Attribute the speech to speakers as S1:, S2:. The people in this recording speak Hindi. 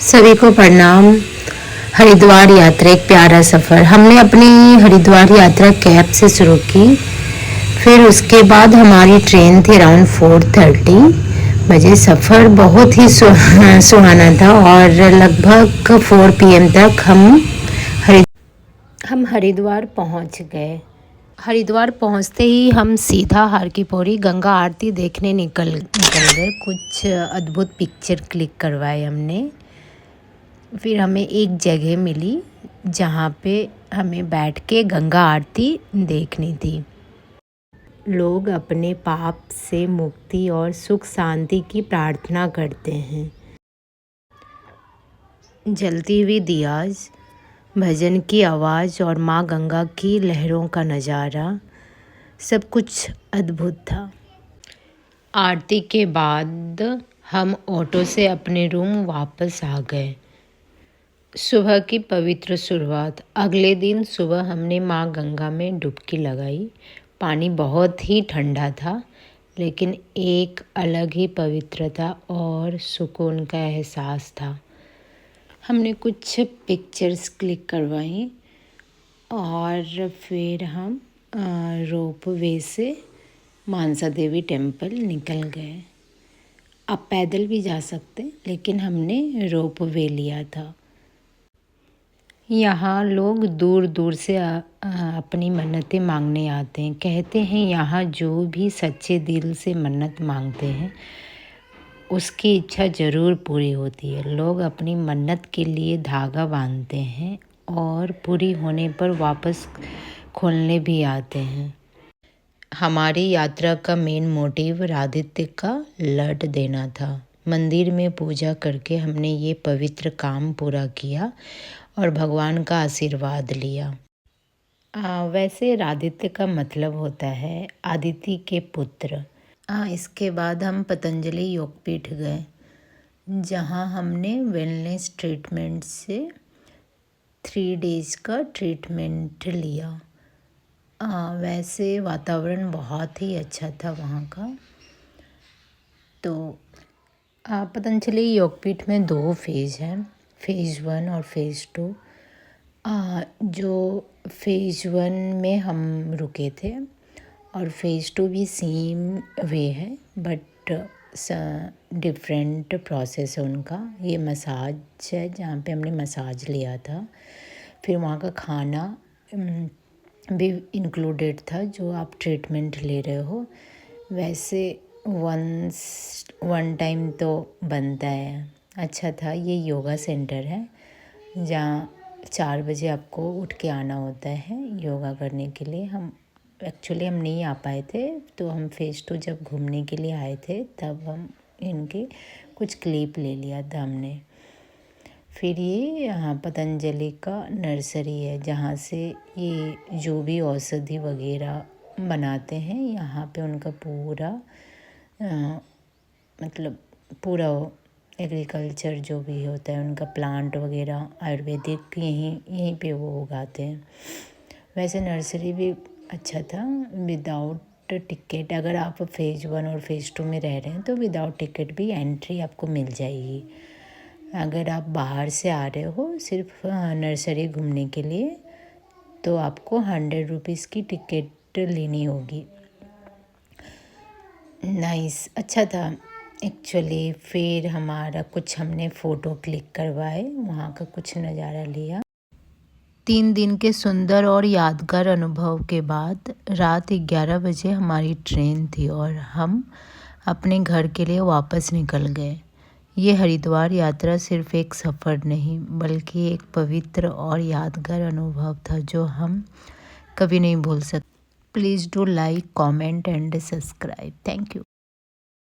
S1: सभी को प्रणाम। हरिद्वार यात्रा एक प्यारा सफ़र। हमने अपनी हरिद्वार यात्रा कैब से शुरू की। फिर उसके बाद हमारी ट्रेन थी अराउंड 4:30 बजे। सफ़र बहुत ही सुहाना था और लगभग 4 PM तक हम हरिद्वार पहुंच गए। हरिद्वार पहुंचते ही हम सीधा हर की पौड़ी गंगा आरती देखने निकल गए। कुछ अद्भुत पिक्चर क्लिक करवाए हमने। फिर हमें एक जगह मिली जहाँ पे हमें बैठ के गंगा आरती देखनी थी। लोग अपने पाप से मुक्ति और सुख शांति की प्रार्थना करते हैं। जलती हुई दियाज, भजन की आवाज़ और माँ गंगा की लहरों का नज़ारा, सब कुछ अद्भुत था। आरती के बाद हम ऑटो से अपने रूम वापस आ गए। सुबह की पवित्र शुरुआत। अगले दिन सुबह हमने माँ गंगा में डुबकी लगाई। पानी बहुत ही ठंडा था, लेकिन एक अलग ही पवित्रता और सुकून का एहसास था। हमने कुछ पिक्चर्स क्लिक करवाई और फिर हम रोप वे से मानसा देवी टेम्पल निकल गए। आप पैदल भी जा सकते, लेकिन हमने रोप वे लिया था। यहाँ लोग दूर दूर से अपनी मन्नतें मांगने आते हैं। कहते हैं यहाँ जो भी सच्चे दिल से मन्नत मांगते हैं उसकी इच्छा ज़रूर पूरी होती है। लोग अपनी मन्नत के लिए धागा बांधते हैं और पूरी होने पर वापस खोलने भी आते हैं। हमारी यात्रा का मेन मोटिव राधित्य का लड देना था। मंदिर में पूजा करके हमने ये पवित्र काम पूरा किया और भगवान का आशीर्वाद लिया। वैसे राधित्य का मतलब होता है आदिति के पुत्र। इसके बाद हम पतंजलि योगपीठ गए, जहाँ हमने वेलनेस ट्रीटमेंट से 3 डेज़ का ट्रीटमेंट लिया। वैसे वातावरण बहुत ही अच्छा था वहाँ का। तो पतंजलि योगपीठ में 2 फेज़ हैं, फेज़ 1 और फेज़ 2। जो फेज़ 1 में हम रुके थे और फेज़ 2 भी सेम वे है, बट डिफरेंट प्रोसेस है उनका। ये मसाज है जहाँ पे हमने मसाज लिया था। फिर वहाँ का खाना भी इंक्लूडेड था जो आप ट्रीटमेंट ले रहे हो। वैसे वन टाइम तो बनता है। अच्छा था। ये योगा सेंटर है जहाँ 4 बजे आपको उठ के आना होता है योगा करने के लिए। हम नहीं आ पाए थे, तो हम फेज़ 2 जब घूमने के लिए आए थे तब हम इनके कुछ क्लिप ले लिया था हमने। फिर ये यहाँ पतंजलि का नर्सरी है जहाँ से ये जो भी औषधि वगैरह बनाते हैं, यहाँ पे उनका पूरा पूरा एग्रीकल्चर जो भी होता है उनका प्लांट वगैरह आयुर्वेदिक यहीं पे वो उगाते हैं। वैसे नर्सरी भी अच्छा था। विदाउट टिकट, अगर आप फेज़ 1 और फेज़ 2 में रह रहे हैं तो विदाउट टिकट भी एंट्री आपको मिल जाएगी। अगर आप बाहर से आ रहे हो सिर्फ नर्सरी घूमने के लिए तो आपको 100 रुपीज़ की टिकट लेनी होगी। नाइस, अच्छा था एक्चुअली। फिर हमने फ़ोटो क्लिक करवाए, वहाँ का कुछ नज़ारा लिया। 3 दिन के सुंदर और यादगार अनुभव के बाद रात 11 बजे हमारी ट्रेन थी और हम अपने घर के लिए वापस निकल गए। ये हरिद्वार यात्रा सिर्फ एक सफ़र नहीं, बल्कि एक पवित्र और यादगार अनुभव था जो हम कभी नहीं भूल सकते। Please do like, comment and subscribe. Thank you.